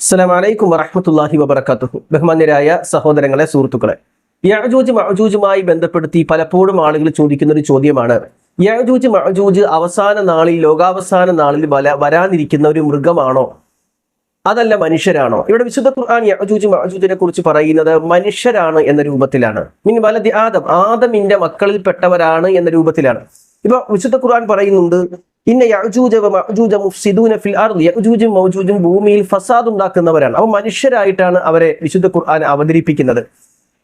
അസ്സലാമു അലൈക്കും വറഹ്മത്തുള്ളാഹി വബറകാതുഹു. ബഹുമാന്യരായ സഹോദരങ്ങളെ, സുഹൃത്തുക്കളെ, യഅജൂജ് മഅജൂജുമായി ബന്ധപ്പെടുത്തി പലപ്പോഴും ആളുകൾ ചോദിക്കുന്ന ഒരു ചോദ്യമാണ്, യഅജൂജ് മഅജൂജ് അവസാന നാളിൽ, ലോകാവസാന നാളിൽ വരാനിരിക്കുന്ന ഒരു മൃഗമാണോ, അതല്ല മനുഷ്യരാണോ? ഇവിടെ വിശുദ്ധ ഖുർആൻ യഅജൂജ് മഅജൂജിനെ കുറിച്ച് പറയുന്നത് മനുഷ്യരാണ് എന്ന രൂപത്തിലാണ്. മിൻ വലദി ആദം, ആദമിന്റെ മക്കളിൽപ്പെട്ടവരാണ് എന്ന രൂപത്തിലാണ്. ഇപ്പൊ വിശുദ്ധ ഖുർആൻ പറയുന്നുണ്ട്, ഇന്ന യഅജൂജ വമഅജൂജ മുഫ്സിദൂന ഫിൽ അർദ്, യഅജൂജും മഅജൂജും ഭൂമിയിൽ ഫസാദ് ഉണ്ടാക്കുന്നവരാണ്. അപ്പോൾ മനുഷ്യരായിട്ടാണ് അവരെ വിശുദ്ധ ഖുർആൻ അവതരിപ്പിക്കുന്നത്.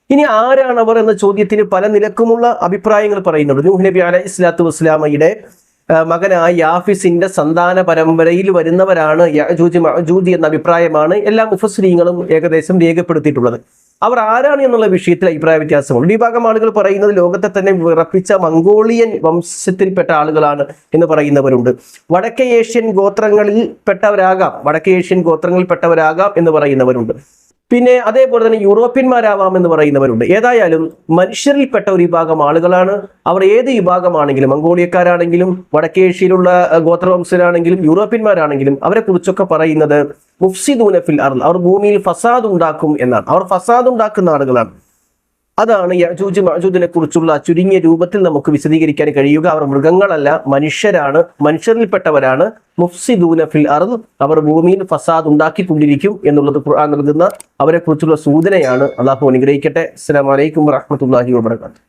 ഇനി ആരാണ് അവർ എന്ന ചോദ്യത്തിന് പല നിലക്കുമുള്ള അഭിപ്രായങ്ങൾ പറയുന്നുണ്ട്. നൂഹ് നബി അലൈഹിസ്സലാത്തു വസ്സലാമയുടെ മകനായ യാഫിസിന്റെ സന്താന പരമ്പരയിൽ വരുന്നവരാണ് യഅജൂജ് മഅജൂജ് എന്ന അഭിപ്രായമാണ് എല്ലാ മുഫസ്സിരീങ്ങളും ഏകദേശം രേഖപ്പെടുത്തിയിട്ടുള്ളത്. അവർ ആരാണ് എന്നുള്ള വിഷയത്തിൽ അഭിപ്രായ വ്യത്യാസമുണ്ട്. ഈ ഭാഗം ആളുകൾ പറയുന്നത് ലോകത്തെ തന്നെ വിറപ്പിച്ച മംഗോളിയൻ വംശത്തിൽപ്പെട്ട ആളുകളാണ് എന്ന് പറയുന്നവരുണ്ട്. വടക്കേ ഏഷ്യൻ ഗോത്രങ്ങളിൽപ്പെട്ടവരാകാം എന്ന് പറയുന്നവരുണ്ട്. പിന്നെ അതേപോലെ തന്നെ യൂറോപ്യന്മാരാവാം എന്ന് പറയുന്നവരുണ്ട്. ഏതായാലും മനുഷ്യരിൽപ്പെട്ട ഒരു വിഭാഗം ആളുകളാണ് അവർ. ഏത് വിഭാഗമാണെങ്കിലും, മംഗോളിയക്കാരാണെങ്കിലും, വടക്കേ ഏഷ്യയിലുള്ള ഗോത്രവംശരാണെങ്കിലും, യൂറോപ്യന്മാരാണെങ്കിലും, അവരെ കുറിച്ചൊക്കെ പറയുന്നത് മുഫ്സിദൂന ഫിൽ അർദ്, അവർ ഭൂമിയിൽ ഫസാദ് ഉണ്ടാക്കും എന്നാണ്. അവർ ഫസാദ് ഉണ്ടാക്കുന്ന ആളുകളാണ്. അതാണ് യഅജൂജ് മഅജൂജിനെ കുറിച്ചുള്ള ചുരുങ്ങിയ രൂപത്തിൽ നമുക്ക് വിശദീകരിക്കാൻ കഴിയുക. അവർ മൃഗങ്ങളല്ല, മനുഷ്യരാണ്, മനുഷ്യരിൽപ്പെട്ടവരാണ്. മുഫ്സിദൂന ഫിൽ അർദ്, അവർ ഭൂമിയിൽ ഫസാദ് ഉണ്ടാക്കിക്കൊണ്ടിരിക്കും എന്നുള്ളത് ഖുർആൻ നൽകുന്ന അവരെ കുറിച്ചുള്ള സൂചനയാണ്. അല്ലാഹു അനുഗ്രഹിക്കട്ടെ. അസ്സലാമു അലൈക്കും വറഹ്മത്തുള്ളാഹി വബറകാതുഹു.